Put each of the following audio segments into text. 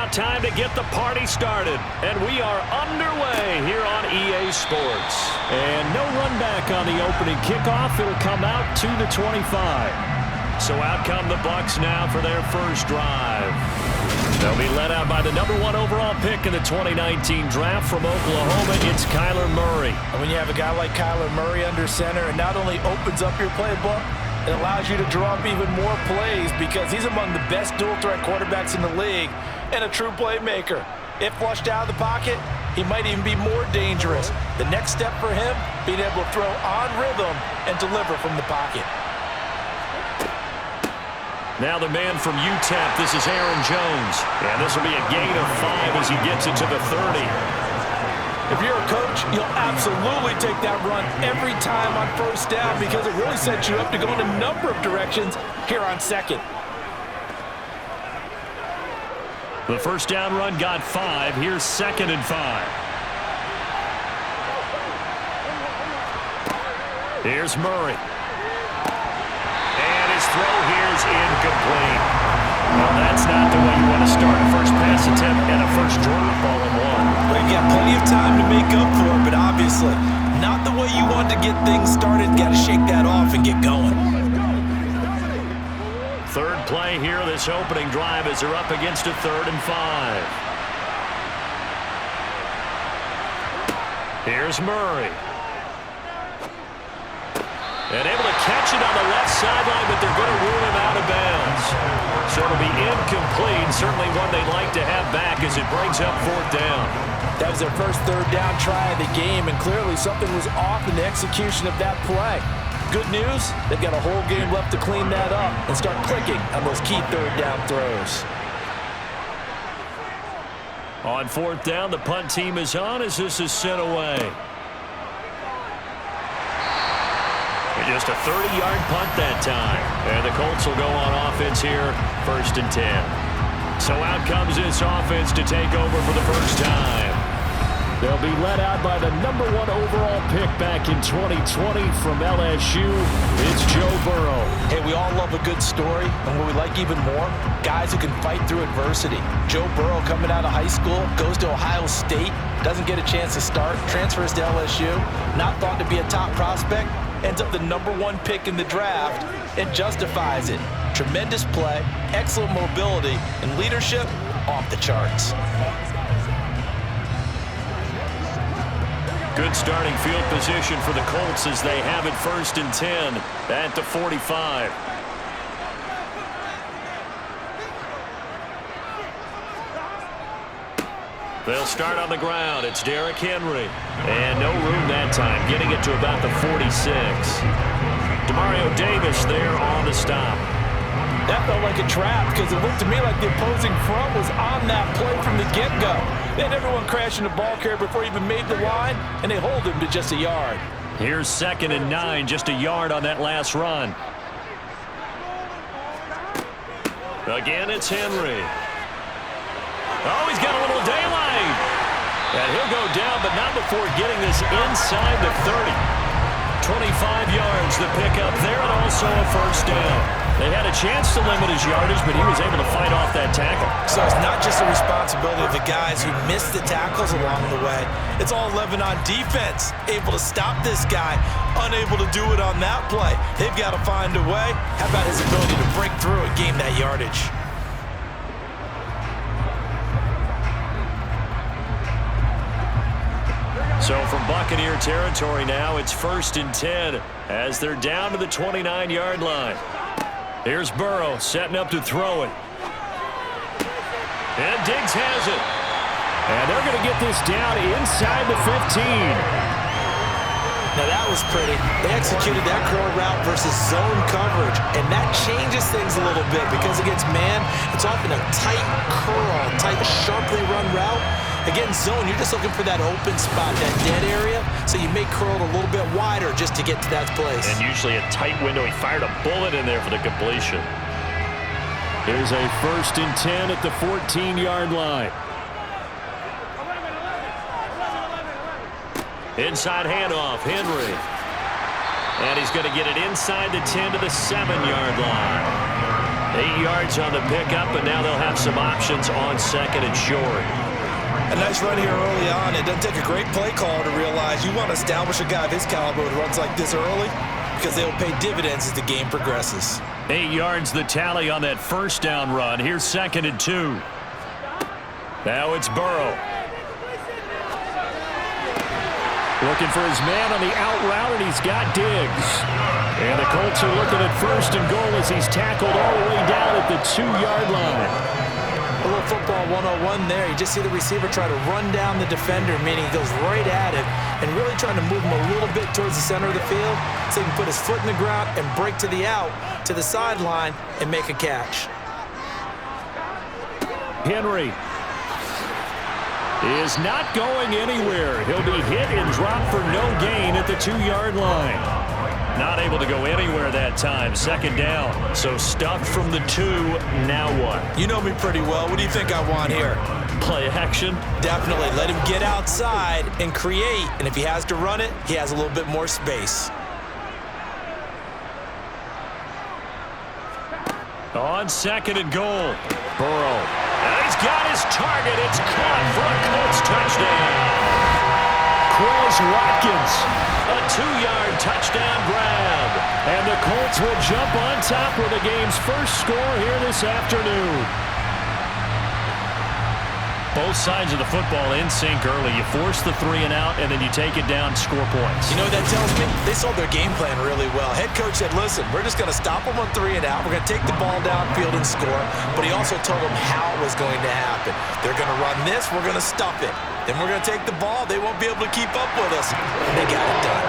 now time to get the party started. And we are underway here on EA Sports. And no run back on the opening kickoff. It'll come out to the 25. So out come the Bucs now for their first drive. They'll be led out by the #1 overall pick in the 2019 draft from Oklahoma. It's Kyler Murray. And when you have a guy like Kyler Murray under center, it not only opens up your playbook, it allows you to draw up even more plays because he's among the best dual-threat quarterbacks in the league and a true playmaker. If flushed out of the pocket, he might even be more dangerous. The next step for him, being able to throw on rhythm and deliver from the pocket. Now the man from UTEP, this is Aaron Jones. And this will be a gain of 5 as he gets it to the 30. If you're a coach, you'll absolutely take that run every time on first down because it really sets you up to go in a number of directions here on second. The first down run got 5. Here's 2nd and 5. Here's Murray. And his throw here is incomplete. Well, that's not the way you want to start a first pass attempt and a first drop all in one. Well, you got plenty of time to make up for it, but obviously not the way you want to get things started. Got to shake that off and get going. Third play here, this opening drive as they're up against a 3rd and 5. Here's Murray. And able to catch it on the left sideline, but they're going to rule him out of bounds. So it'll be incomplete, certainly one they'd like to have back as it brings up 4th down. That was their first 3rd down try of the game, and clearly something was off in the execution of that play. Good news, they've got a whole game left to clean that up and start clicking on those key 3rd down throws. On 4th down, the punt team is on as this is sent away. Just a 30-yard punt that time. And the Colts will go on offense here, 1st and 10. So out comes this offense to take over for the first time. They'll be led out by the #1 overall pick back in 2020 from LSU. It's Joe Burrow. Hey, we all love a good story, and what we like even more, guys who can fight through adversity. Joe Burrow coming out of high school, goes to Ohio State, doesn't get a chance to start, transfers to LSU, not thought to be a top prospect, ends up the #1 pick in the draft and justifies it. Tremendous play, excellent mobility, and leadership off the charts. Good starting field position for the Colts as they have it 1st and 10 at the 45. They'll start on the ground. It's Derrick Henry. And no room that time, getting it to about the 46. Demario Davis there on the stop. That felt like a trap because it looked to me like the opposing front was on that play from the get-go. They had everyone crashing the ball carrier before he even made the line, and they hold him to just a yard. Here's 2nd and 9, just a yard on that last run. Again, it's Henry. Oh, he's got a little daylight. And he'll go down, but not before getting this inside the 30. 25 yards the pickup there, and also a first down. They had a chance to limit his yardage, but he was able to fight off that tackle. So it's not just the responsibility of the guys who missed the tackles along the way. It's all 11 on defense, able to stop this guy, unable to do it on that play. They've got to find a way. How about his ability to break through and gain that yardage? So from Buccaneer territory now, it's 1st and 10 as they're down to the 29-yard line. Here's Burrow setting up to throw it. And Diggs has it. And they're going to get this down inside the 15. Now that was pretty. They executed that curl route versus zone coverage, and that changes things a little bit because against man, it's often a tight curl, tight, sharply run route. Against zone, you're just looking for that open spot, that dead area, so you may curl it a little bit wider just to get to that place. And usually a tight window. He fired a bullet in there for the completion. Here's a 1st and 10 at the 14-yard line. Inside handoff, Henry. And he's going to get it inside the 10 to the 7-yard line. 8 yards on the pickup, and now they'll have some options on second and short. A nice run here early on. It doesn't take a great play call to realize you want to establish a guy of his caliber who runs like this early because they will pay dividends as the game progresses. 8 yards the tally on that first down run. Here's second and 2. Now it's Burrow. Looking for his man on the out route, and he's got Diggs. And the Colts are looking at first and goal as he's tackled all the way down at the 2-yard line. A little football 101 there. You just see the receiver try to run down the defender, meaning he goes right at him and really trying to move him a little bit towards the center of the field so he can put his foot in the ground and break to the out, to the sideline, and make a catch. Henry is not going anywhere. He'll be hit and dropped for no gain at the 2-yard line. Not able to go anywhere that time. Second down. So stuffed from the 2. Now what? You know me pretty well. What do you think I want here? Play action? Definitely. Let him get outside and create. And if he has to run it, he has a little bit more space. On second and goal. Burrow. And he's got his target. It's caught for a Colts touchdown. Quez Watkins. A 2-yard touchdown grab. And the Colts will jump on top with the game's first score here this afternoon. Both sides of the football in sync early. You force the 3 and out, and then you take it down, score points. You know what that tells me? They sold their game plan really well. Head coach said, listen, we're just going to stop them on 3 and out. We're going to take the ball downfield and score. But he also told them how it was going to happen. They're going to run this. We're going to stuff it. Then we're going to take the ball. They won't be able to keep up with us. And they got it done.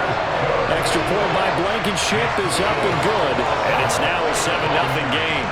Extra point by Blankenship is up and good. And it's now a 7-0 game.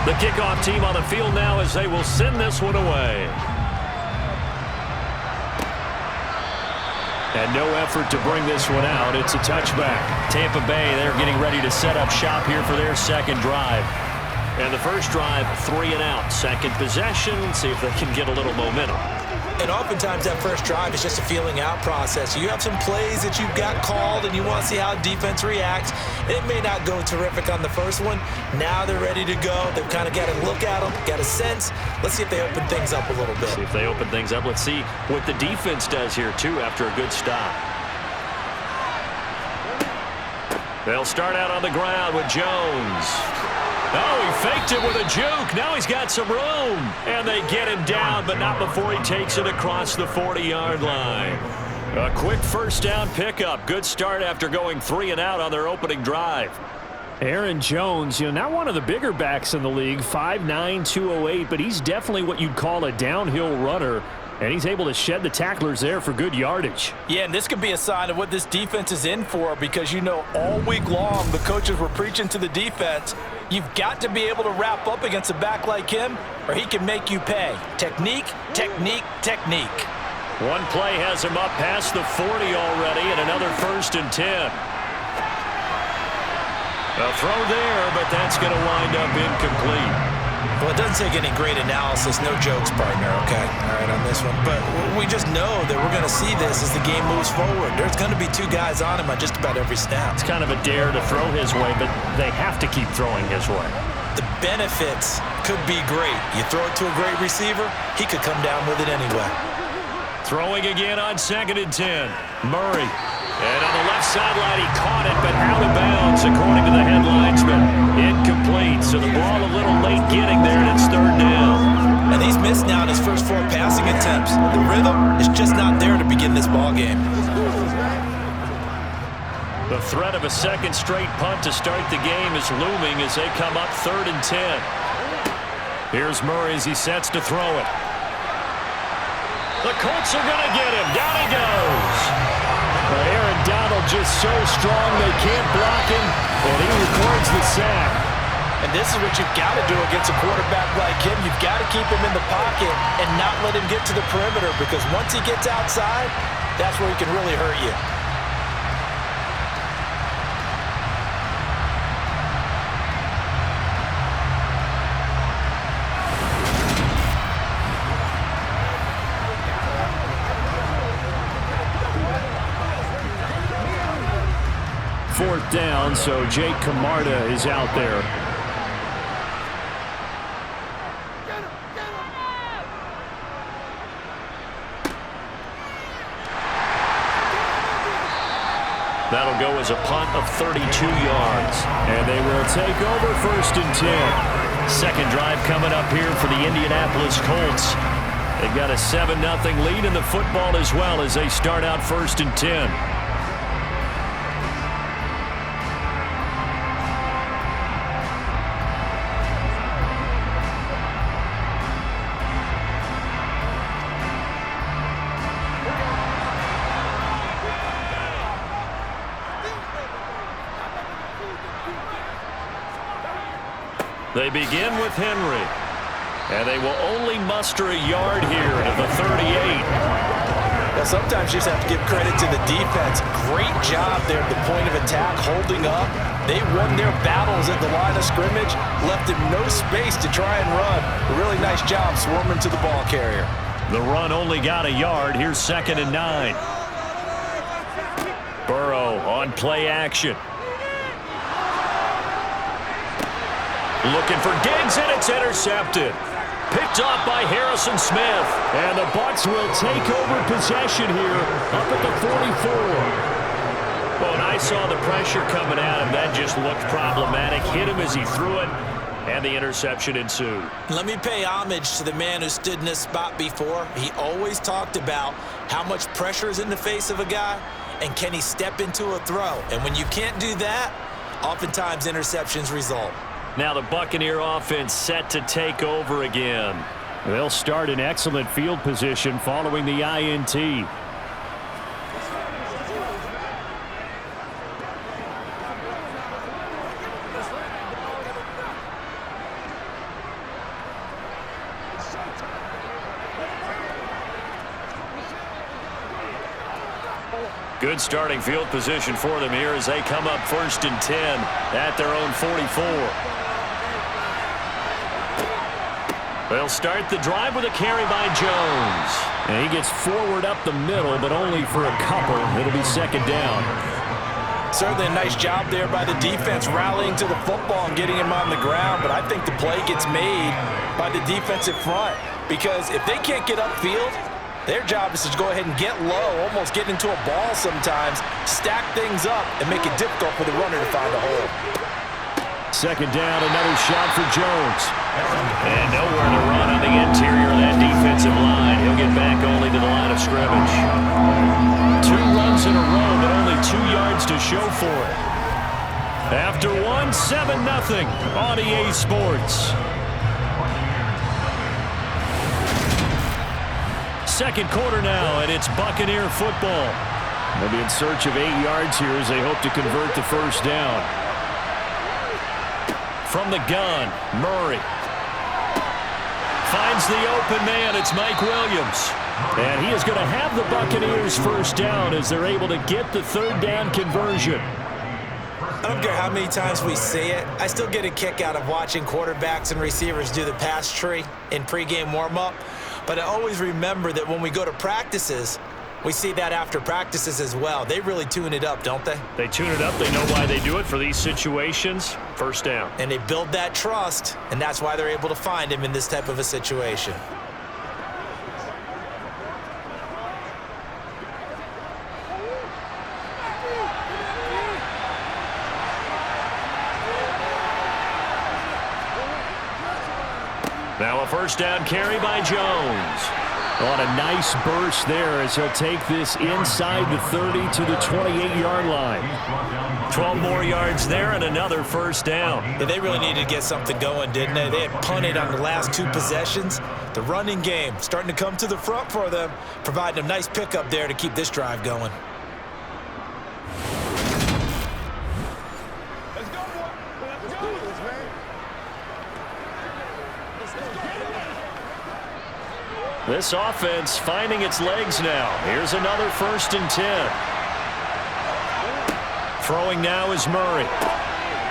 The kickoff team on the field now as they will send this one away. And no effort to bring this one out. It's a touchback. Tampa Bay, they're getting ready to set up shop here for their second drive. And the first drive, 3 and out. Second possession, see if they can get a little momentum. And oftentimes that first drive is just a feeling out process. You have some plays that you've got called and you want to see how defense reacts. It may not go terrific on the first one. Now they're ready to go. They've kind of got a look at them, got a sense. Let's see if they open things up a little bit. See if they open things up. Let's see what the defense does here, too, after a good stop. They'll start out on the ground with Jones. Oh, he faked it with a juke. Now he's got some room. And they get him down, but not before he takes it across the 40-yard line. A quick first down pickup. Good start after going 3 and out on their opening drive. Aaron Jones, not one of the bigger backs in the league, 5'9", 208, but he's definitely what you'd call a downhill runner. And he's able to shed the tacklers there for good yardage. Yeah, and this could be a sign of what this defense is in for because, all week long the coaches were preaching to the defense, you've got to be able to wrap up against a back like him or he can make you pay. Technique, technique, technique. One play has him up past the 40 already and another 1st and 10. A throw there, but that's going to wind up incomplete. Well, it doesn't take any great analysis. No jokes, partner, okay? All right, on this one. But we just know that we're going to see this as the game moves forward. There's going to be 2 guys on him on just about every snap. It's kind of a dare to throw his way, but they have to keep throwing his way. The benefits could be great. You throw it to a great receiver, he could come down with it anyway. Throwing again on 2nd and 10. Murray. And on the left sideline, he caught it, but out of bounds, according to the head linesman. Incomplete, so the ball a little late getting there, and it's 3rd down. And he's missed now in his first 4 passing attempts. The rhythm is just not there to begin this ball game. The threat of a second straight punt to start the game is looming as they come up 3rd and 10. Here's Murray as he sets to throw it. The Colts are going to get him. Down he goes. Aaron Donald just so strong they can't block him, and he records the sack. And this is what you've got to do against a quarterback like him. You've got to keep him in the pocket and not let him get to the perimeter, because once he gets outside, that's where he can really hurt you. Fourth down, so Jake Camarda is out there. That'll go as a punt of 32 yards. And they will take over 1st and 10. Second drive coming up here for the Indianapolis Colts. They've got a 7-0 lead in the football as well as they start out 1st and 10. They begin with Henry, and they will only muster a yard here at the 38. Now, sometimes you just have to give credit to the defense. Great job there at the point of attack, holding up. They won their battles at the line of scrimmage, left him no space to try and run. A really nice job swarming to the ball carrier. The run only got a yard. Here's 2nd and 9. Burrow on play action. Looking for Diggs, and it's intercepted. Picked off by Harrison Smith. And the Bucs will take over possession here up at the 44. Well, and I saw the pressure coming at him. That just looked problematic. Hit him as he threw it, and the interception ensued. Let me pay homage to the man who stood in this spot before. He always talked about how much pressure is in the face of a guy, and can he step into a throw. And when you can't do that, oftentimes interceptions result. Now the Buccaneer offense set to take over again. They'll start in excellent field position following the INT. Good starting field position for them here as they come up 1st and 10 at their own 44. They'll start the drive with a carry by Jones. And he gets forward up the middle, but only for a couple. It'll be 2nd down. Certainly a nice job there by the defense, rallying to the football and getting him on the ground. But I think the play gets made by the defensive front, because if they can't get upfield, their job is to go ahead and get low, almost get into a ball sometimes, stack things up, and make it difficult for the runner to find a hole. 2nd down, another shot for Jones. And nowhere to run on the interior of that defensive line. He'll get back only to the line of scrimmage. 2 runs in a row, but only 2 yards to show for it. After one, 7-0 on EA Sports. Second quarter now, and it's Buccaneer football. They'll be in search of 8 yards here as they hope to convert the 1st down. From the gun, Murray finds the open man. It's Mike Williams. And he is going to have the Buccaneers 1st down as they're able to get the 3rd down conversion. I don't care how many times we see it. I still get a kick out of watching quarterbacks and receivers do the pass tree in pregame warm-up. But I always remember that when we go to practices, we see that after practices as well. They really tune it up, don't they? They tune it up. They know why they do it for these situations. 1st down. And they build that trust, and that's why they're able to find him in this type of a situation. Now a 1st down carry by Jones. On a nice burst there as he'll take this inside the 30 to the 28-yard line. 12 more yards there and another 1st down. Yeah, they really needed to get something going, didn't they? They had punted on the last 2 possessions. The running game starting to come to the front for them, providing a nice pickup there to keep this drive going. This offense finding its legs now. Here's another 1st and 10. Throwing now is Murray.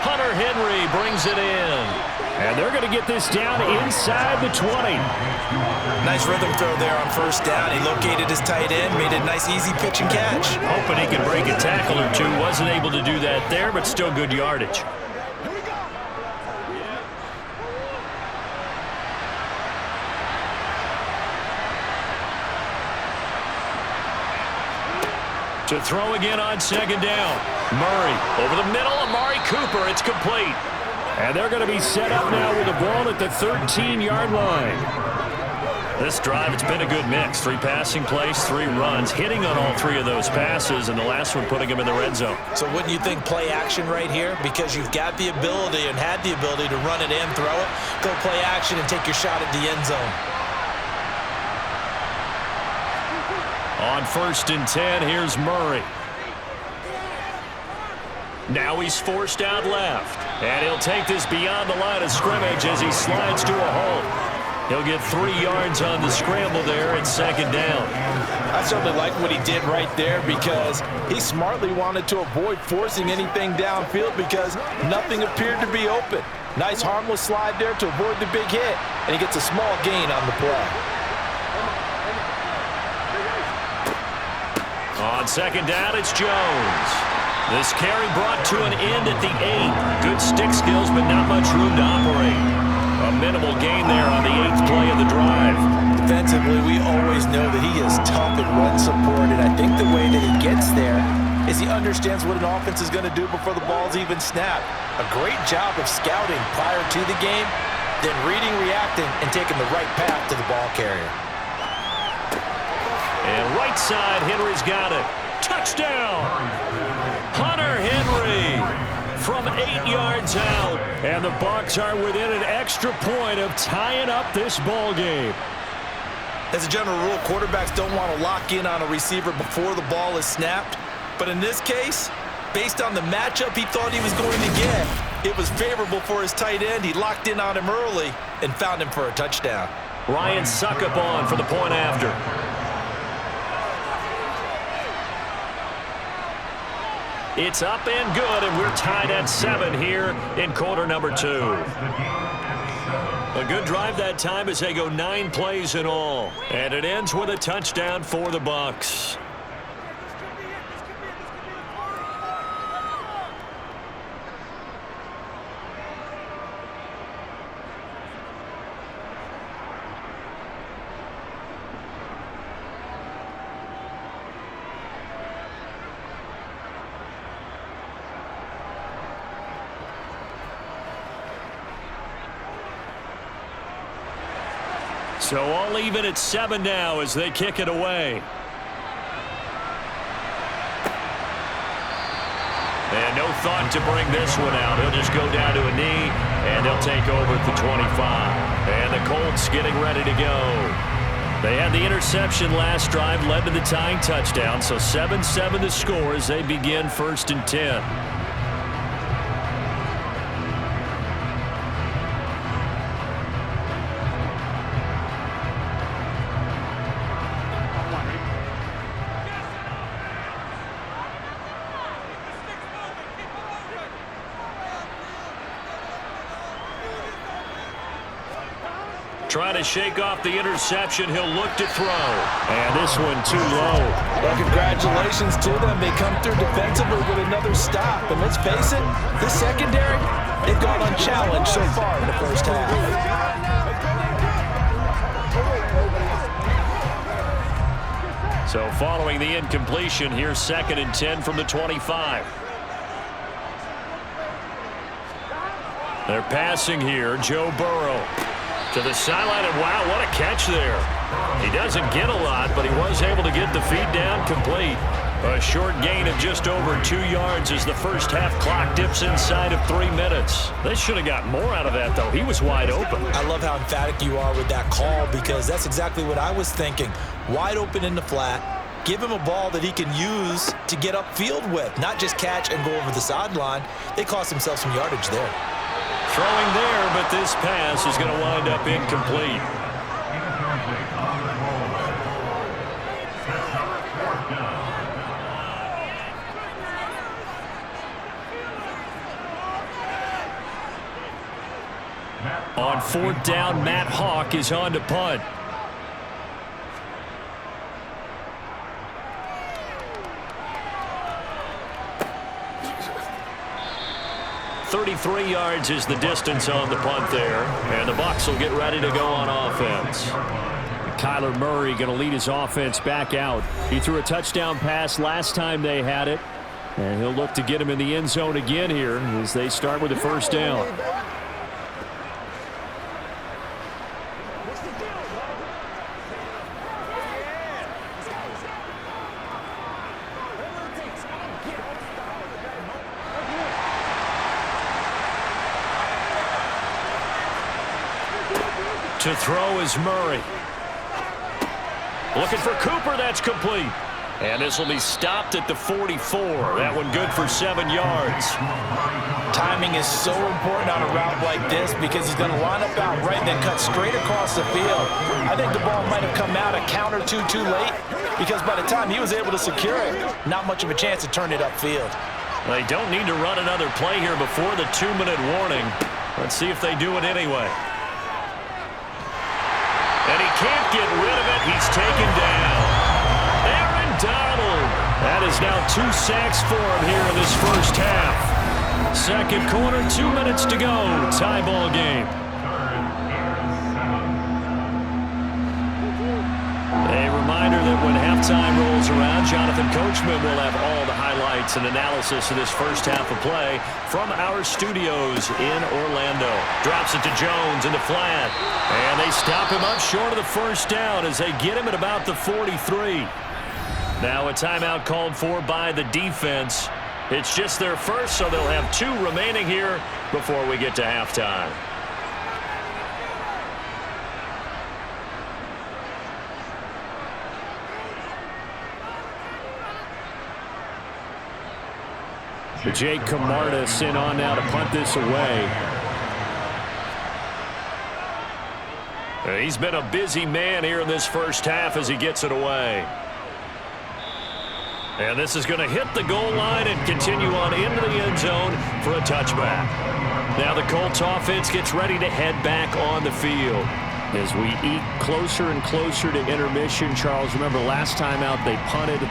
Hunter Henry brings it in. And they're going to get this down inside the 20. Nice rhythm throw there on 1st down. He located his tight end, made a nice easy pitch and catch. Hoping he could break a tackle or two. Wasn't able to do that there, but still good yardage. To throw again on 2nd down. Murray over the middle. Amari Cooper. It's complete. And they're going to be set up now with the ball at the 13-yard line. This drive, it's been a good mix. 3 passing plays, 3 runs, hitting on all 3 of those passes, and the last one putting him in the red zone. So wouldn't you think play action right here? Because you've got the ability and had the ability to run it in, throw it, go play action, and take your shot at the end zone. On 1st and 10, here's Murray. Now he's forced out left. And he'll take this beyond the line of scrimmage as he slides to a halt. He'll get 3 yards on the scramble there at 2nd down. I certainly like what he did right there because he smartly wanted to avoid forcing anything downfield because nothing appeared to be open. Nice harmless slide there to avoid the big hit, and he gets a small gain on the play. On 2nd down, it's Jones. This carry brought to an end at the 8. Good stick skills, but not much room to operate. A minimal gain there on the 8th play of the drive. Defensively, we always know that he is tough in run support, and I think the way that he gets there is he understands what an offense is going to do before the ball's even snapped. A great job of scouting prior to the game, then reading, reacting, and taking the right path to the ball carrier. And right side, Henry's got it. Touchdown! Hunter Henry from 8 yards out. And the Bucs are within an extra point of tying up this ball game. As a general rule, quarterbacks don't want to lock in on a receiver before the ball is snapped. But in this case, based on the matchup he thought he was going to get, it was favorable for his tight end. He locked in on him early and found him for a touchdown. Ryan Suckup on for the point after. It's up and good, and we're tied at 7 here in quarter number 2. A good drive that time as they go 9 plays in all. And it ends with a touchdown for the Bucs. So all even at 7 now as they kick it away. And no thought to bring this one out. He'll just go down to a knee, and they'll take over at the 25. And the Colts getting ready to go. They had the interception last drive, led to the tying touchdown. So 7-7 the score as they begin 1st and 10. Trying to shake off the interception. He'll look to throw. And this one too low. Well, congratulations to them. They come through defensively with another stop. And let's face it, this secondary, they've gone unchallenged so far in the first half. So following the incompletion, here's 2nd and 10 from the 25. They're passing here. Joe Burrow to the sideline, and wow, what a catch there. He doesn't get a lot, but he was able to get the feed down complete. A short gain of just over 2 yards as the first half clock dips inside of 3 minutes. They should have got more out of that, though. He was wide open. I love how emphatic you are with that call because that's exactly what I was thinking. Wide open in the flat. Give him a ball that he can use to get upfield with, not just catch and go over the sideline. They cost themselves some yardage there. Throwing there, but this pass is going to wind up incomplete. On fourth down, Matt Hawk is on to punt. .33 yards is the distance on the punt there, and the Bucs will get ready to go on offense. Kyler Murray going to lead his offense back out. He threw a touchdown pass last time they had it, and he'll look to get him in the end zone again here as they start with the first down. To throw is Murray. Looking for Cooper. That's complete. And this will be stopped at the 44. That one good for 7 yards. Timing is so important on a route like this because he's going to line up out right and then cut straight across the field. I think the ball might have come out a count or two too late because by the time he was able to secure it, not much of a chance to turn it upfield. They don't need to run another play here before the 2-minute warning. Let's see if they do it anyway. And he can't get rid of it. He's taken down. Aaron Donald. That is now 2 sacks for him here in this first half. Second quarter, 2 minutes to go. Tie ball game. A reminder that when halftime rolls around, Jonathan Coachman will have all the highlights and analysis of this first half of play from our studios in Orlando. Drops it to Jones in the flat. And they stop him up short of the first down as they get him at about the 43. Now a timeout called for by the defense. It's just their first, so they'll have 2 remaining here before we get to halftime. Jake Camarda sent on now to punt this away. He's been a busy man here in this first half as he gets it away. And this is going to hit the goal line and continue on into the end zone for a touchback. Now the Colts offense gets ready to head back on the field. As we eke closer and closer to intermission, Charles, remember last time out they punted.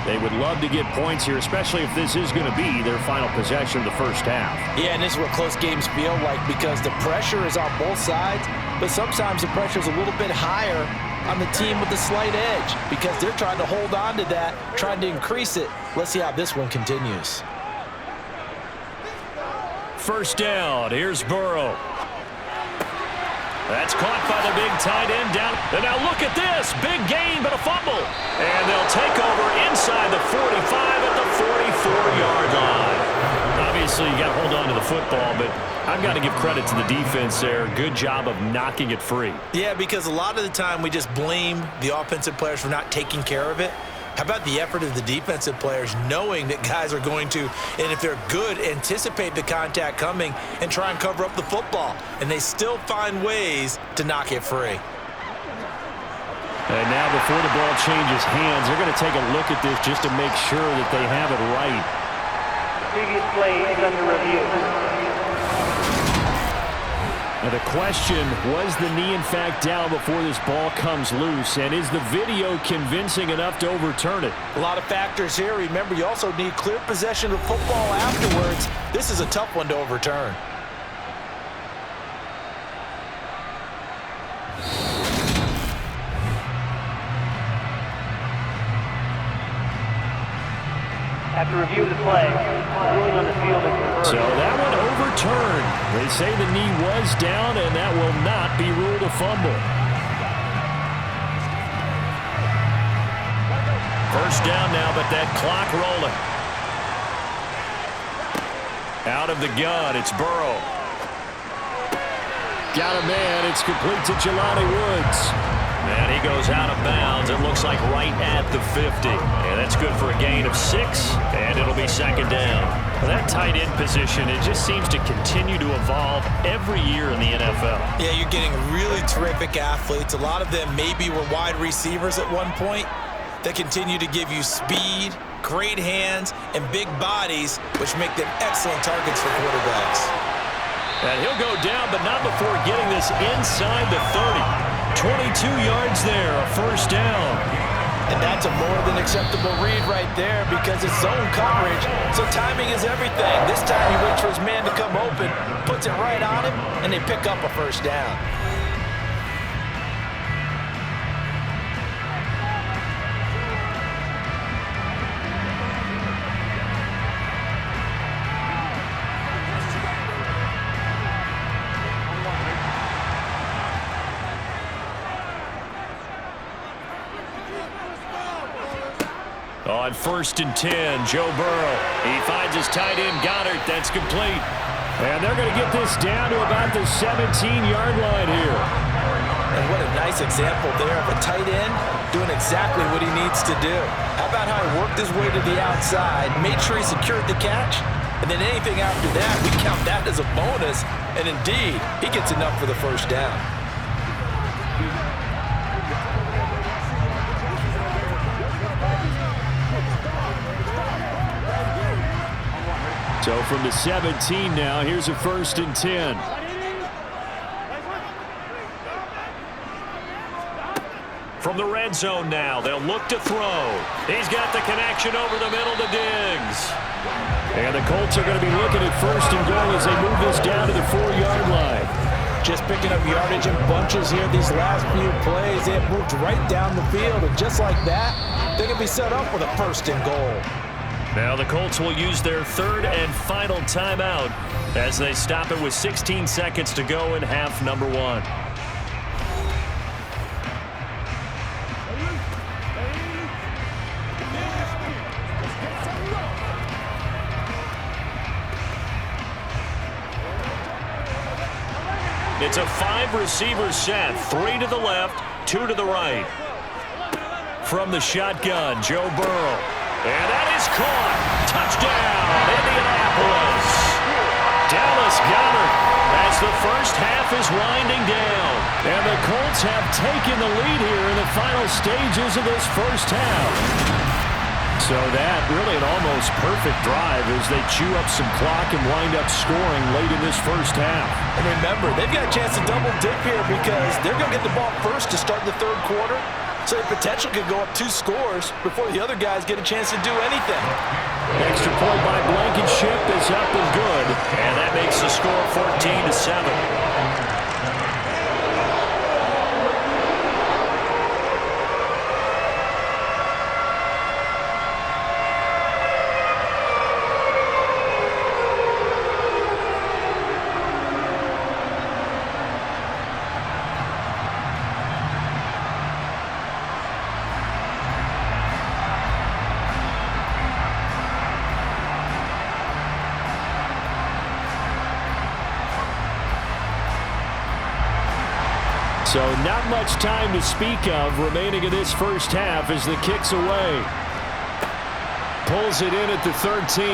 They would love to get points here, especially if this is going to be their final possession of the first half. Yeah, and this is what close games feel like because the pressure is on both sides, but sometimes the pressure is a little bit higher on the team with the slight edge because they're trying to hold on to that, trying to increase it. Let's see how this one continues. First down. Here's Burrow. That's caught by the big tight end down. And now look at this. Big gain, but a fumble. And they'll take over inside the 45 at the 44-yard line. Obviously, you got to hold on to the football, but I've got to give credit to the defense there. Good job of knocking it free. Yeah, because a lot of the time we just blame the offensive players for not taking care of it. How about the effort of the defensive players knowing that guys are going to, and if they're good, anticipate the contact coming and try and cover up the football. And they still find ways to knock it free. And now before the ball changes hands, they're going to take a look at this just to make sure that they have it right. Previous play is under review. Now the question, was the knee in fact down before this ball comes loose? And is the video convincing enough to overturn it? A lot of factors here. Remember, you also need clear possession of football afterwards. This is a tough one to overturn. After review of the play, ruling on the field is reversed. So that one overturned. They say the knee was down, and that will not be ruled a fumble. First down now, but that clock rolling. Out of the gun, it's Burrow. Got a man, it's complete to Jelani Woods. And he goes out of bounds. It looks like right at the 50. And that's good for a gain of 6, and it'll be second down. Well, that tight end position, it just seems to continue to evolve every year in the NFL. Yeah, you're getting really terrific athletes. A lot of them maybe were wide receivers at one point that continue to give you speed, great hands, and big bodies, which make them excellent targets for quarterbacks. And he'll go down, but not before getting this inside the 30. 22 yards there, a first down. And that's a more than acceptable read right there because it's zone coverage, so timing is everything. This time he waits for his man to come open, puts it right on him, and they pick up a first down. On 1st and 10, Joe Burrow. He finds his tight end, Goddard. That's complete. And they're going to get this down to about the 17-yard line here. And what a nice example there of a tight end doing exactly what he needs to do. How about how he worked his way to the outside, made sure he secured the catch, and then anything after that, we count that as a bonus. And indeed, he gets enough for the first down. So from the 17 now, here's a 1st and 10. From the red zone now, they'll look to throw. He's got the connection over the middle to Diggs. And the Colts are going to be looking at 1st and goal as they move this down to the 4-yard line. Just picking up yardage in bunches here these last few plays. They have moved right down the field, and just like that, they're going to be set up with a 1st and goal. Now the Colts will use their 3rd and final timeout as they stop it with 16 seconds to go in half number 1. It's a 5-receiver set, 3 to the left, 2 to the right. From the shotgun, Joe Burrow. And that is caught. Touchdown, Indianapolis. Dallas Goedert as the first half is winding down. And the Colts have taken the lead here in the final stages of this first half. So that really an almost perfect drive as they chew up some clock and wind up scoring late in this first half. And remember, they've got a chance to double dip here because they're going to get the ball first to start the 3rd quarter. So the potential could go up 2 scores before the other guys get a chance to do anything. Extra point by Blankenship is up and good. And that makes the score 14-7. So not much time to speak of remaining in this first half as the kick's away. Pulls it in at the 13.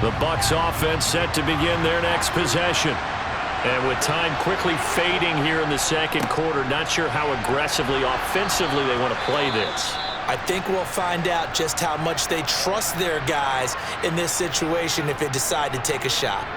The Bucs offense set to begin their next possession. And with time quickly fading here in the 2nd quarter, not sure how aggressively, offensively they want to play this. I think we'll find out just how much they trust their guys in this situation if they decide to take a shot.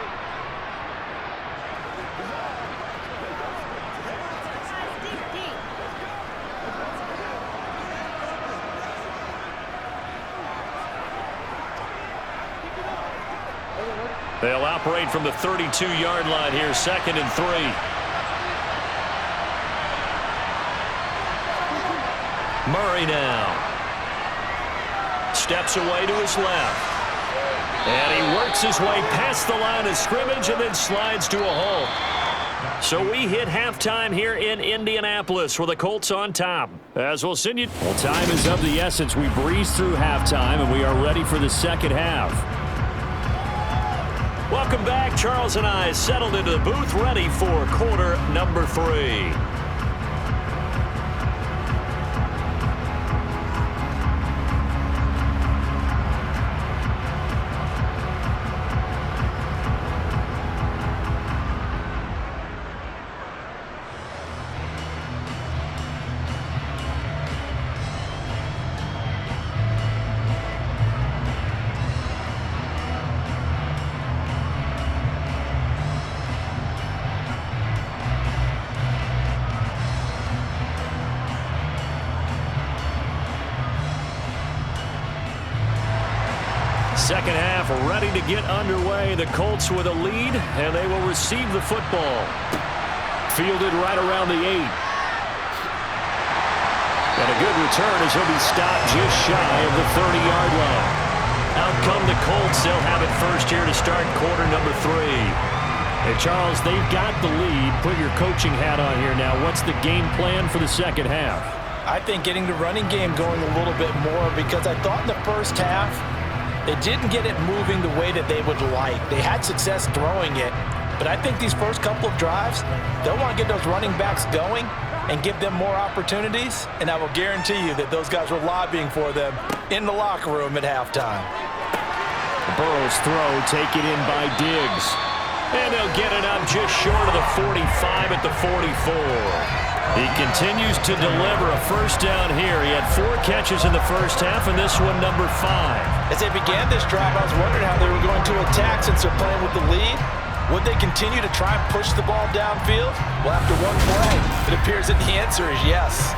They'll operate from the 32-yard line here, 2nd and 3. Murray now. Steps away to his left. And he works his way past the line of scrimmage and then slides to a hole. So we hit halftime here in Indianapolis with the Colts on top. As we'll send you. Well, time is of the essence. We breeze through halftime, and we are ready for the second half. Welcome back. Charles and I settled into the booth, ready for quarter number 3. Second half ready to get underway. The Colts with a lead, and they will receive the football. Fielded right around the 8. And a good return as he'll be stopped just shy of the 30-yard line. Out come the Colts. They'll have it first here to start quarter number 3. Hey, Charles, they've got the lead. Put your coaching hat on here now. What's the game plan for the second half? I think getting the running game going a little bit more, because I thought in the first half they didn't get it moving the way that they would like. They had success throwing it, but I think these first couple of drives, they'll want to get those running backs going and give them more opportunities, and I will guarantee you that those guys were lobbying for them in the locker room at halftime. Burrow's throw taken in by Diggs. And they'll get it up just short of the 45 at the 44. He continues to deliver a first down here. He had 4 catches in the first half, and this one number 5. As they began this drive, I was wondering how they were going to attack since they're playing with the lead. Would they continue to try and push the ball downfield? Well, after one play, it appears that the answer is yes.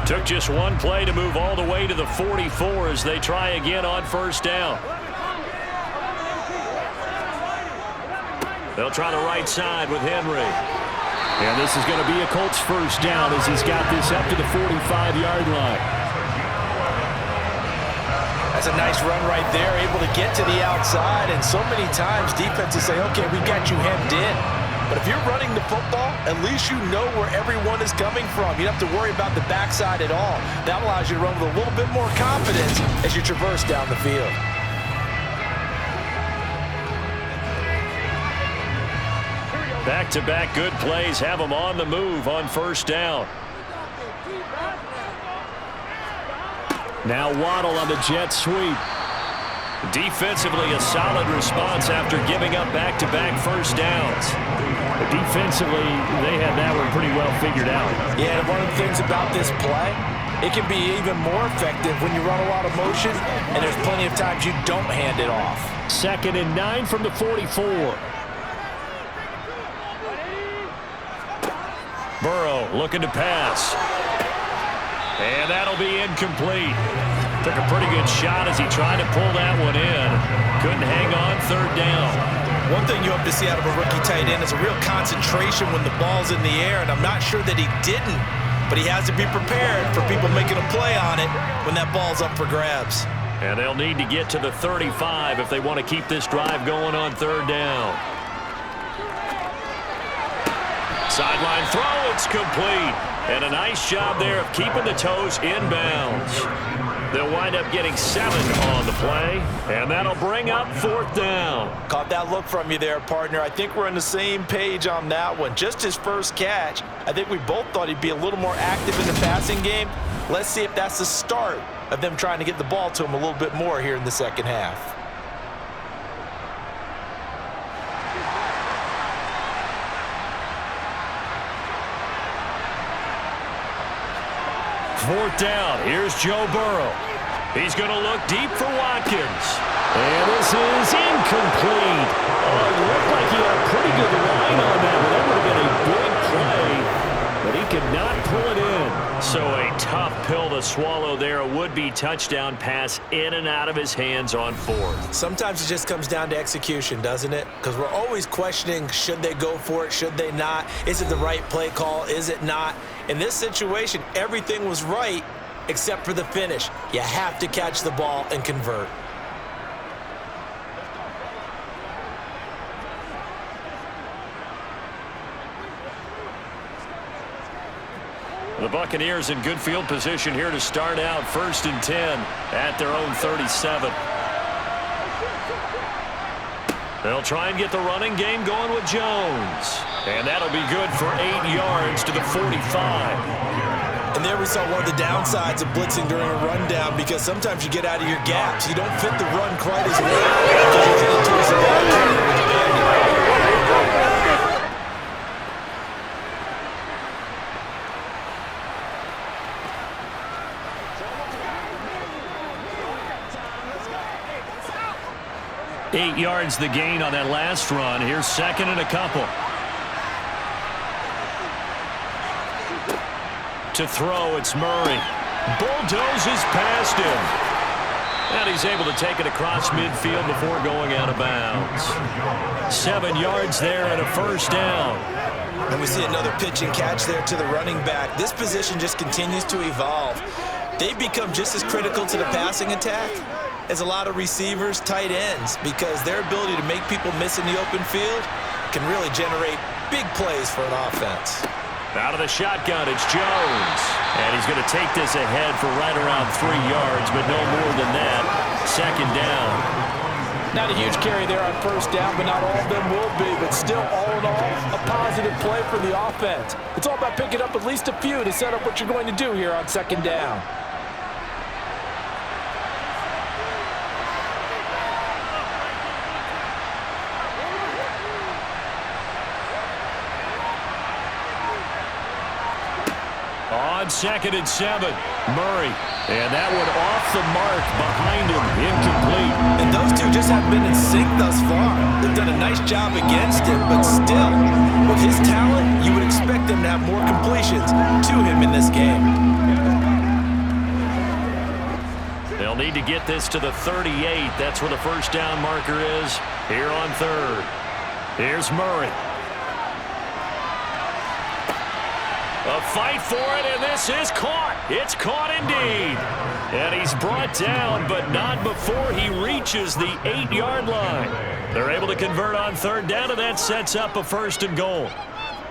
Took just one play to move all the way to the 44 as they try again on first down. They'll try the right side with Henry. And this is going to be a Colts first down as he's got this up to the 45-yard line. That's a nice run right there, able to get to the outside. And so many times defenses say, okay, we got you hemmed in. But if you're running the football, at least you know where everyone is coming from. You don't have to worry about the backside at all. That allows you to run with a little bit more confidence as you traverse down the field. Back-to-back good plays have them on the move on first down. Now Waddle on the jet sweep. Defensively, a solid response after giving up back-to-back first downs. Defensively, they had that one pretty well figured out. Yeah, and one of the things about this play, it can be even more effective when you run a lot of motion, and there's plenty of times you don't hand it off. 2nd and 9 from the 44. Burrow looking to pass. And that'll be incomplete. Took a pretty good shot as he tried to pull that one in. Couldn't hang on, 3rd down. One thing you hope to see out of a rookie tight end is a real concentration when the ball's in the air, and I'm not sure that he didn't, but he has to be prepared for people making a play on it when that ball's up for grabs. And they'll need to get to the 35 if they want to keep this drive going on 3rd down. Sideline throw, it's complete. And a nice job there of keeping the toes inbounds. They'll wind up getting 7 on the play, and that'll bring up 4th down. Caught that look from you there, partner. I think we're on the same page on that one. Just his first catch, I think we both thought he'd be a little more active in the passing game. Let's see if that's the start of them trying to get the ball to him a little bit more here in the second half. Fourth down. Here's Joe Burrow. He's going to look deep for Watkins. And this is incomplete. Oh, it looked like he had a pretty good line on that, but that would have been a big play. But he could not pull it in. So a tough pill to swallow there. A would-be touchdown pass in and out of his hands on 4th. Sometimes it just comes down to execution, doesn't it? Because we're always questioning, should they go for it, should they not? Is it the right play call, is it not? In this situation, everything was right except for the finish. You have to catch the ball and convert. The Buccaneers in good field position here to start out 1st and 10 at their own 37. They'll try and get the running game going with Jones. And that'll be good for 8 yards to the 45. And there we saw one of the downsides of blitzing during a rundown, because sometimes you get out of your gaps. You don't fit the run quite as well because you're headed towards the ball carrier with the man. 8 yards the gain on that last run. Here's 2nd and a couple. To throw, it's Murray. Bulldozes past him. And he's able to take it across midfield before going out of bounds. 7 yards there and a 1st down. And we see another pitch and catch there to the running back. This position just continues to evolve. They've become just as critical to the passing attack as a lot of receivers, tight ends, because their ability to make people miss in the open field can really generate big plays for an offense. Out of the shotgun, it's Jones. And he's going to take this ahead for right around 3 yards, but no more than that. 2nd down. Not a huge carry there on 1st down, but not all of them will be. But still, all in all, a positive play for the offense. It's all about picking up at least a few to set up what you're going to do here on 2nd down. On 2nd and 7, Murray. And that one off the mark behind him, incomplete. And those two just haven't been in sync thus far. They've done a nice job against him, but still, with his talent, you would expect them to have more completions to him in this game. They'll need to get this to the 38. That's where the 1st down marker is here on 3rd. Here's Murray. A fight for it, and this is caught. It's caught indeed. And he's brought down, but not before he reaches the 8-yard line. They're able to convert on 3rd down, and that sets up a 1st and goal.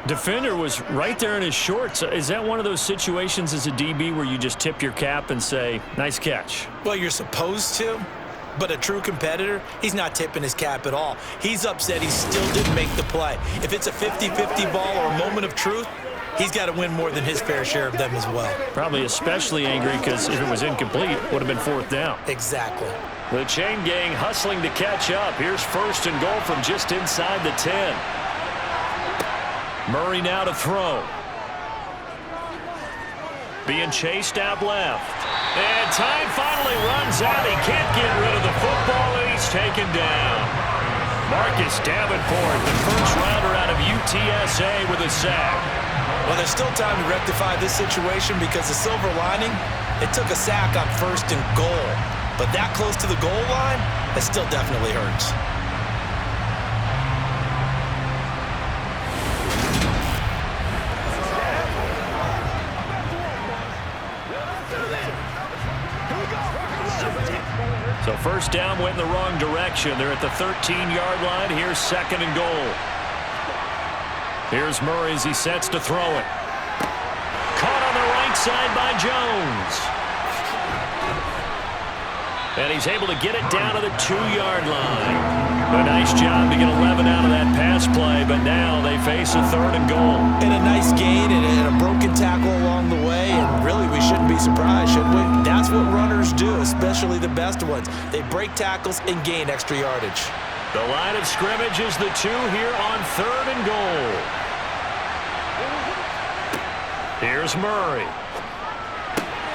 Defender was right there in his shorts. Is that one of those situations as a DB where you just tip your cap and say, nice catch? Well, you're supposed to. But a true competitor, he's not tipping his cap at all. He's upset he still didn't make the play. If it's a 50-50 ball or a moment of truth, he's got to win more than his fair share of them as well. Probably especially angry because if it was incomplete, it would have been 4th down. Exactly. The chain gang hustling to catch up. Here's 1st and goal from just inside the 10. Murray now to throw. Being chased out left. And time finally runs out. He can't get rid of the football, and he's taken down. Marcus Davenport, the first rounder out of UTSA, with a sack. Well, there's still time to rectify this situation because the silver lining, it took a sack on 1st and goal. But that close to the goal line, that still definitely hurts. So 1st down went in the wrong direction. They're at the 13-yard line. Here's 2nd and goal. Here's Murray as he sets to throw it. Caught on the right side by Jones. And he's able to get it down to the 2-yard line. A nice job to get 11 out of that pass play, but now they face a 3rd and goal. And a nice gain and a broken tackle along the way, and really we shouldn't be surprised, should we? That's what runners do, especially the best ones. They break tackles and gain extra yardage. The line of scrimmage is the 2 here on 3rd and goal. Here's Murray.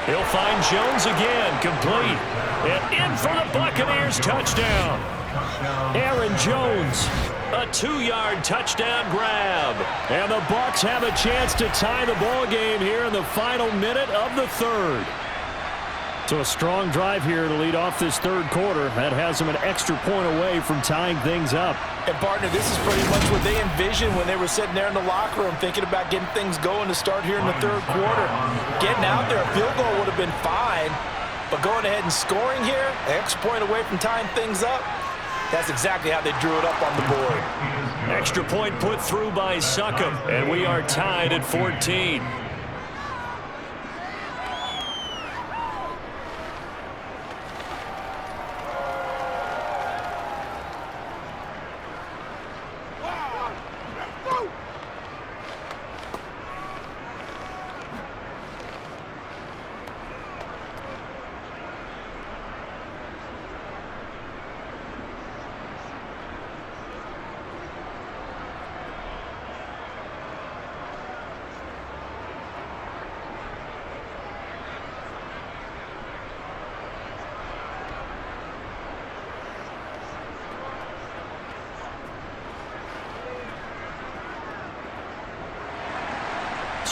He'll find Jones again, complete. And in for the Buccaneers, touchdown. Aaron Jones, a 2-yard touchdown grab. And the Bucs have a chance to tie the ball game here in the final minute of the 3rd. So a strong drive here to lead off this 3rd quarter. That has them an extra point away from tying things up. And, partner, this is pretty much what they envisioned when they were sitting there in the locker room thinking about getting things going to start here in the 3rd quarter. Getting out there, a field goal would have been fine. But going ahead and scoring here, an extra point away from tying things up, that's exactly how they drew it up on the board. Extra point put through by Succop, and we are tied at 14.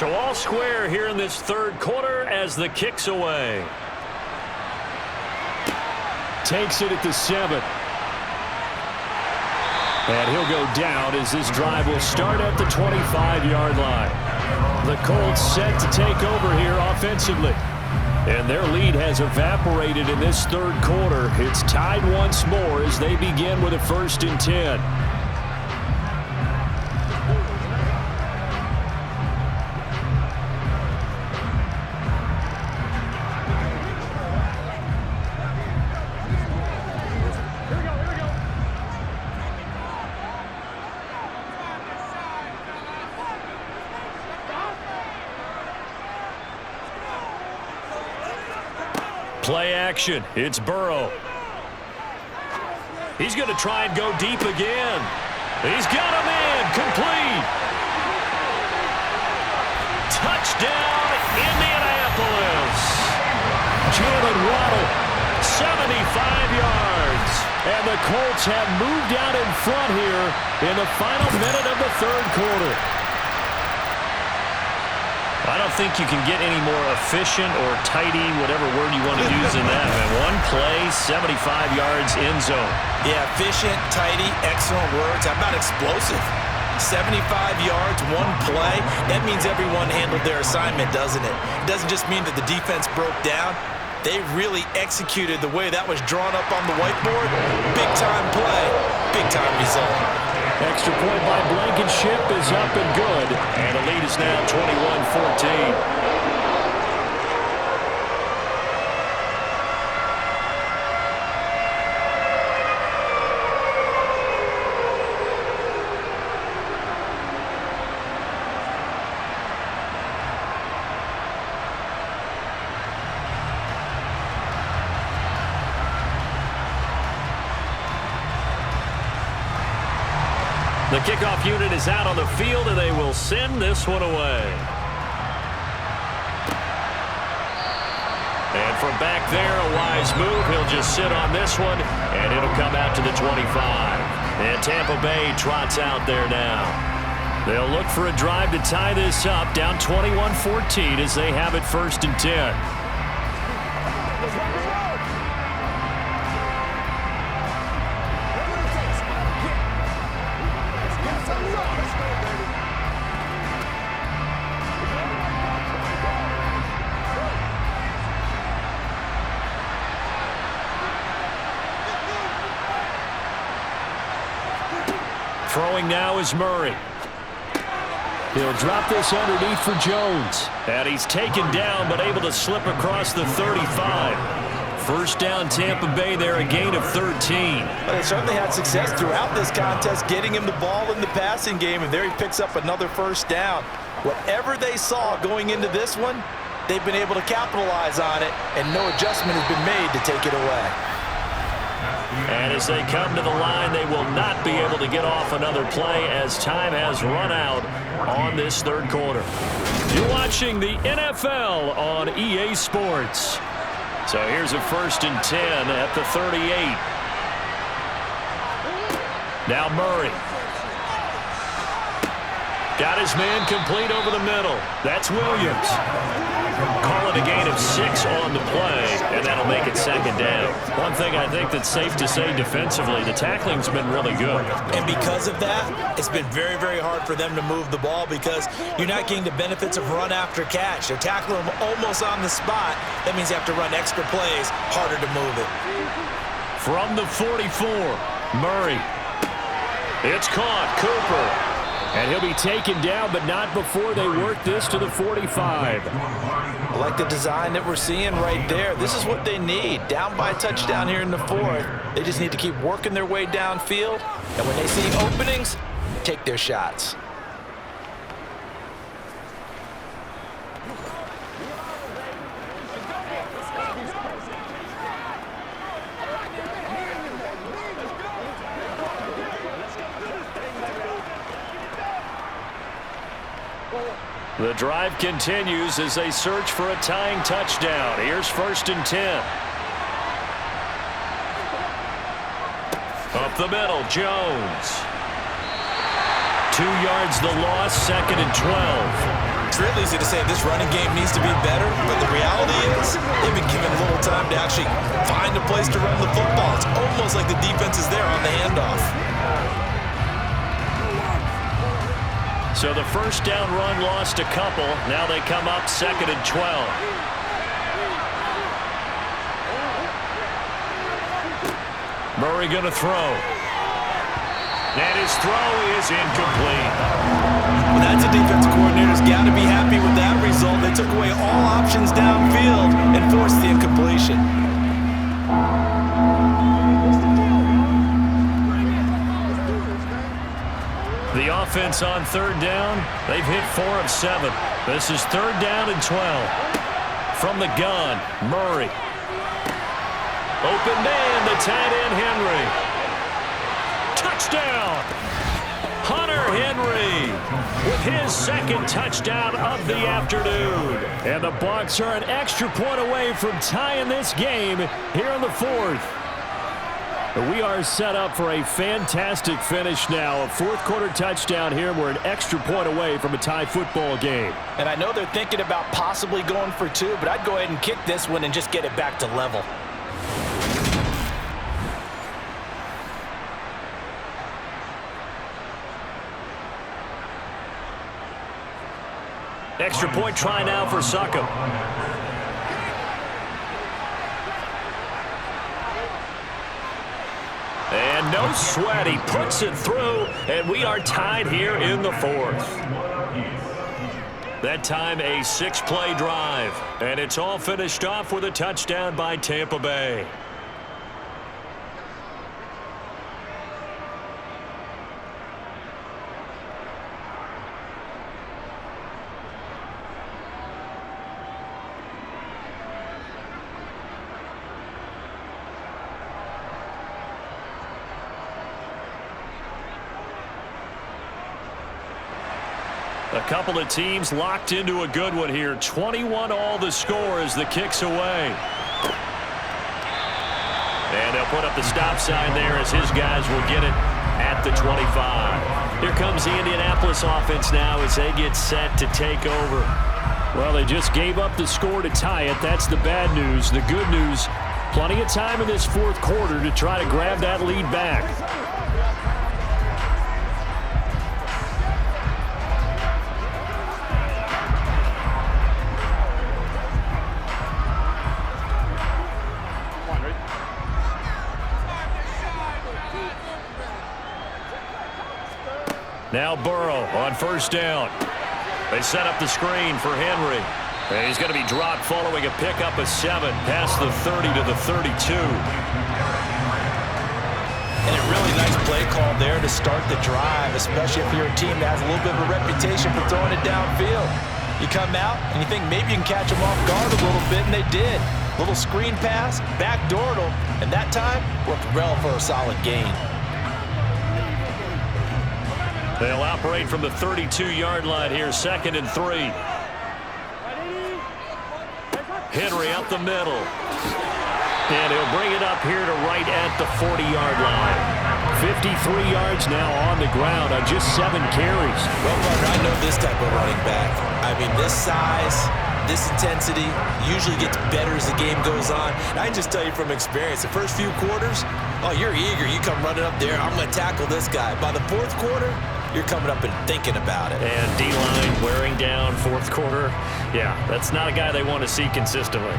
So all square here in this third quarter as the kick's away. Takes it at the 7. And he'll go down as this drive will start at the 25-yard line. The Colts set to take over here offensively. And their lead has evaporated in this third quarter. It's tied once more as they begin with a 1st and 10. Play action. It's Burrow. He's going to try and go deep again. He's got him in. Complete. Touchdown, Indianapolis. Jalen Waddle, 75 yards. And the Colts have moved out in front here in the final minute of the third quarter. I don't think you can get any more efficient or tidy, whatever word you want to use in that. One play, 75 yards in zone. Yeah, efficient, tidy, excellent words. How about explosive? 75 yards, one play. That means everyone handled their assignment, doesn't it? It doesn't just mean that the defense broke down. They really executed the way that was drawn up on the whiteboard. Big-time play, big-time result. Extra point by Blankenship is up and good. And the lead is now 21-14. The kickoff unit is out on the field, and they will send this one away. And from back there, a wise move. He'll just sit on this one, and it'll come out to the 25. And Tampa Bay trots out there now. They'll look for a drive to tie this up, down 21-14 as they have it 1st and 10. Throwing now is Murray. He'll drop this underneath for Jones. And he's taken down but able to slip across the 35. 1st down Tampa Bay there, a gain of 13. Well, they certainly had success throughout this contest getting him the ball in the passing game, and there he picks up another 1st down. Whatever they saw going into this one, they've been able to capitalize on it, and no adjustment has been made to take it away. And as they come to the line, they will not be able to get off another play as time has run out on this third quarter. You're watching the NFL on EA Sports. So here's a 1st and 10 at the 38. Now Murray. Got his man complete over the middle. That's Williams. Call it a gain of 6 on the play, and that'll make it 2nd down. One thing I think that's safe to say defensively, the tackling's been really good. And because of that, it's been very, very hard for them to move the ball because you're not getting the benefits of run after catch. They're tackling them almost on the spot. That means you have to run extra plays, harder to move it. From the 44, Murray. It's caught, Cooper. And he'll be taken down, but not before they work this to the 45. I like the design that we're seeing right there. This is what they need. Down by a touchdown here in the 4th. They just need to keep working their way downfield. And when they see openings, take their shots. The drive continues as they search for a tying touchdown. Here's 1st and 10. Up the middle, Jones. 2 yards the loss, 2nd and 12. It's really easy to say this running game needs to be better, but the reality is they've been given little time to actually find a place to run the football. It's almost like the defense is there on the handoff. So the first down run lost a couple. Now they come up 2nd and 12. Murray going to throw. And his throw is incomplete. Well, that's a defense coordinator's got to be happy with that result. They took away all options downfield and forced the incompletion. The offense on 3rd down, they've hit 4 of 7. This is 3rd down and 12. From the gun, Murray. Open man, the tight end, Henry. Touchdown! Hunter Henry with his 2nd touchdown of the afternoon. And the Bucs are an extra point away from tying this game here in the 4th. We are set up for a fantastic finish now. A 4th quarter touchdown here. We're an extra point away from a tie football game. And I know they're thinking about possibly going for 2, but I'd go ahead and kick this one and just get it back to level. Extra point try now for Succop. And no sweat. He puts it through, and we are tied here in the 4th. That time a 6-play drive, and it's all finished off with a touchdown by Tampa Bay. A couple of teams locked into a good one here. 21 all the score as the kick's away. And they'll put up the stop sign there as his guys will get it at the 25. Here comes the Indianapolis offense now as they get set to take over. Well, they just gave up the score to tie it. That's the bad news. The good news, plenty of time in this 4th quarter to try to grab that lead back. Now Burrow on 1st down. They set up the screen for Henry. And he's going to be dropped following a pickup of 7 past the 30 to the 32. And a really nice play call there to start the drive, especially if you're a team that has a little bit of a reputation for throwing it downfield. You come out and you think maybe you can catch them off guard a little bit, and they did. Little screen pass, backdoored them, and that time worked well for a solid gain. They'll operate from the 32-yard line here, 2nd and 3. Henry up the middle. And he'll bring it up here to right at the 40-yard line. 53 yards now on the ground on just 7 carries. Well, partner, I know this type of running back. I mean, this size, this intensity usually gets better as the game goes on. And I can just tell you from experience, the first few quarters, oh, you're eager. You come running up there, I'm going to tackle this guy. By the 4th quarter, you're coming up and thinking about it. And D-line wearing down 4th quarter. Yeah, that's not a guy they want to see consistently.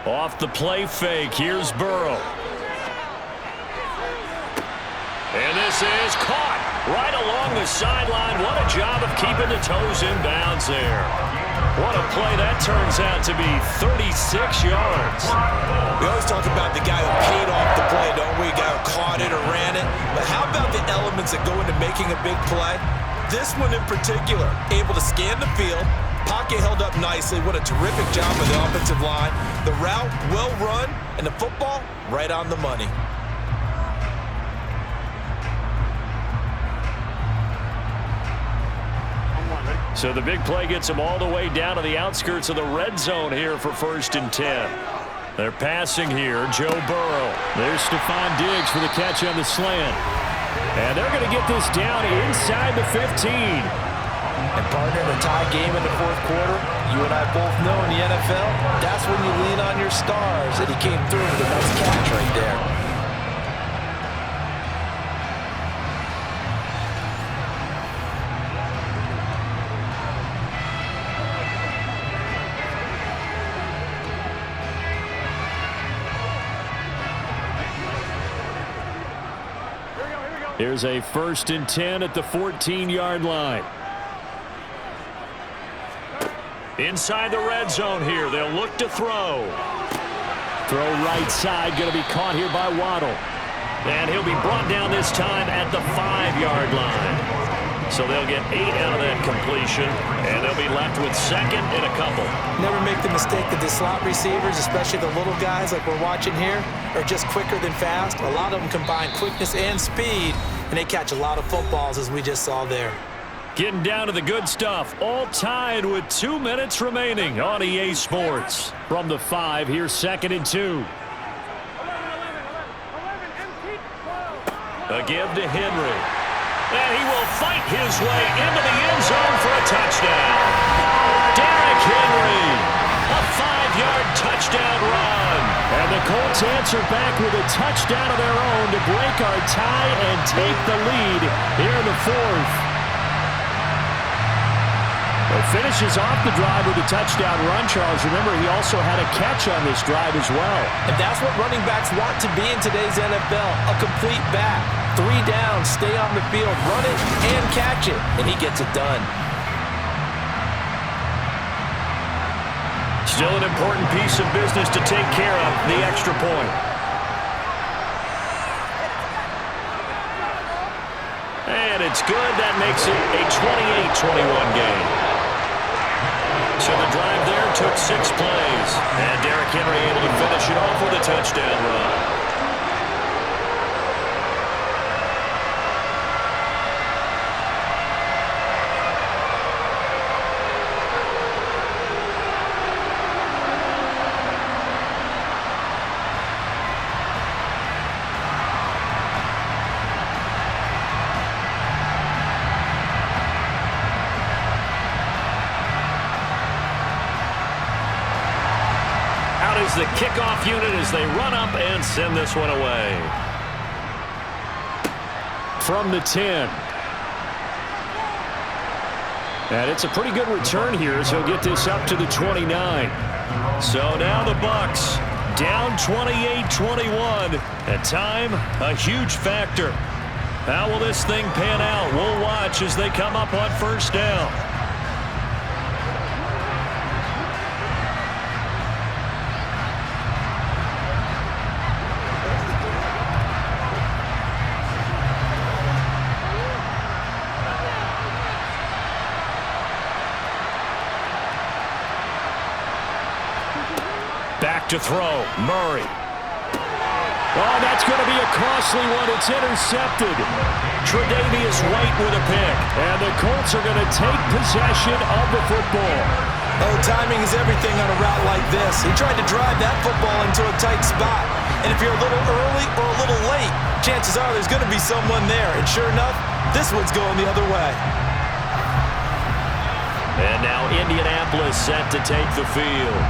Off the play fake, here's Burrow. And this is caught right along the sideline. What a job of keeping the toes in bounds there. What a play that turns out to be, 36 yards. We always talk about the guy who paid off the play, don't we? The guy who caught it or ran it. But how about the elements that go into making a big play? This one in particular, able to scan the field, pocket held up nicely. What a terrific job of the offensive line. The route well run, and the football right on the money. So the big play gets them all the way down to the outskirts of the red zone here for 1st and 10. They're passing here. Joe Burrow. There's Stephon Diggs for the catch on the slant. And they're going to get this down inside the 15. And partner, in a tie game in the 4th quarter, you and I both know in the NFL, that's when you lean on your stars. And he came through with a nice catch right there. Here's a 1st and 10 at the 14-yard line. Inside the red zone here. They'll look to throw. Throw right side. Going to be caught here by Waddle. And he'll be brought down this time at the 5-yard line. So they'll get 8 out of that completion. And they'll be left with 2nd and a couple. Never make the mistake that the slot receivers, especially the little guys like we're watching here, are just quicker than fast. A lot of them combine quickness and speed, and they catch a lot of footballs, as we just saw there. Getting down to the good stuff. All tied with 2 minutes remaining on EA Sports. From the 5, here's 2nd and 2. A give to Henry. And he will fight his way into the end zone for a touchdown. Derrick Henry, a 5-yard touchdown run. And the Colts answer back with a touchdown of their own to break our tie and take the lead here in the 4th. Finishes off the drive with a touchdown run, Charles. Remember, he also had a catch on this drive as well. And that's what running backs want to be in today's NFL, a complete back. 3 down, stay on the field, run it, and catch it. And he gets it done. Still an important piece of business to take care of, the extra point. And it's good. That makes it a 28-21 game. So the drive there took 6 plays. And Derrick Henry able to finish it off with a touchdown run. The kickoff unit as they run up and send this one away. From the 10. And it's a pretty good return here as he'll get this up to the 29. So now the Bucs down 28-21. At time, a huge factor. How will this thing pan out? We'll watch as they come up on 1st down. Back to throw. Murray. Oh, that's going to be a costly one. It's intercepted. Tre'Davious White with a pick. And the Colts are going to take possession of the football. Oh, timing is everything on a route like this. He tried to drive that football into a tight spot. And if you're a little early or a little late, chances are there's going to be someone there. And sure enough, this one's going the other way. And now Indianapolis set to take the field.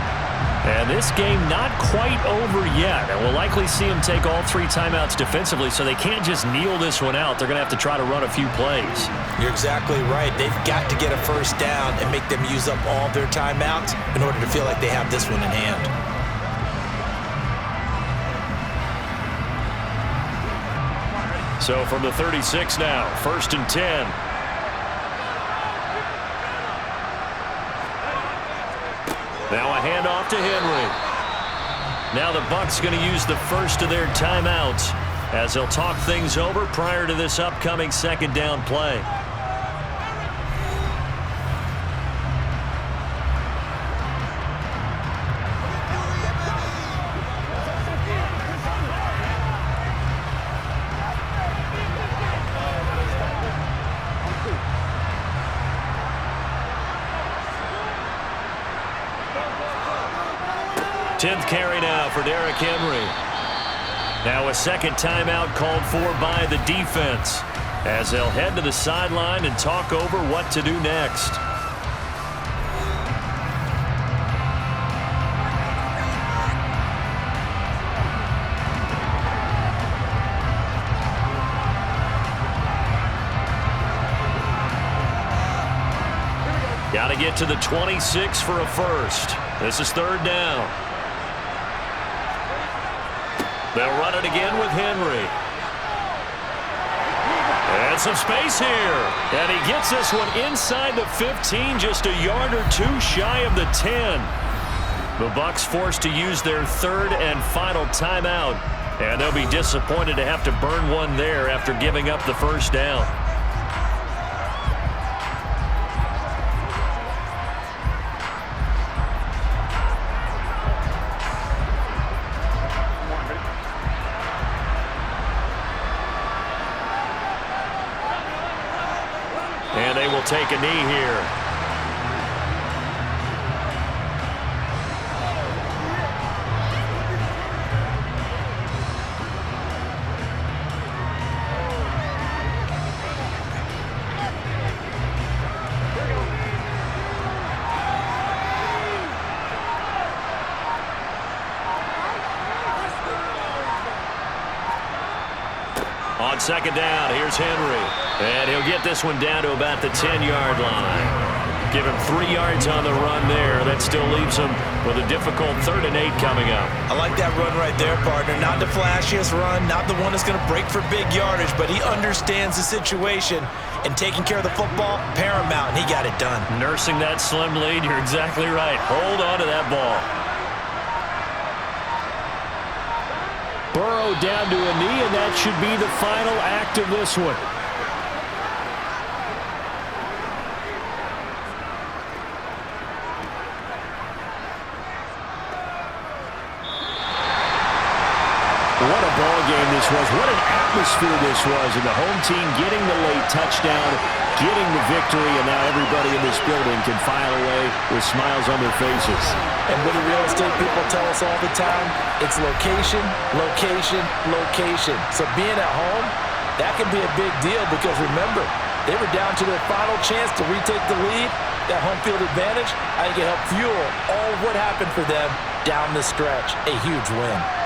And this game not quite over yet. And we'll likely see them take all 3 timeouts defensively, so they can't just kneel this one out. They're going to have to try to run a few plays. You're exactly right. They've got to get a 1st down and make them use up all their timeouts in order to feel like they have this one in hand. So from the 36 now, 1st and 10. Now a handoff to Henry. Now the Bucs going to use the first of their timeouts as they'll talk things over prior to this upcoming 2nd down play. 10th carry now for Derrick Henry. Now a second timeout called for by the defense as they'll head to the sideline and talk over what to do next. Got to get to the 26 for a first. This is third down. They'll run it again with Henry. And some space here. And he gets this one inside the 15, just a yard or two shy of the 10. The Bucs forced to use their third and final timeout. And they'll be disappointed to have to burn one there after giving up the first down. And they will take a knee here. On second down, here's Henry. And he'll get this one down to about the 10-yard line. Give him 3 yards on the run there. That still leaves him with a difficult 3rd and 8 coming up. I like that run right there, partner. Not the flashiest run, not the one that's going to break for big yardage, but he understands the situation, and taking care of the football, paramount, and he got it done. Nursing that slim lead, you're exactly right. Hold on to that ball. Burrow down to a knee, and that should be the final act of this one. What a ball game this was. What an atmosphere this was. And the home team getting the late touchdown, getting the victory, and now everybody in this building can file away with smiles on their faces. And what do real estate people tell us all the time? It's location, location, location. So being at home, that can be a big deal because remember, they were down to their final chance to retake the lead. That home field advantage, I think it helped fuel all of what happened for them down the stretch. A huge win.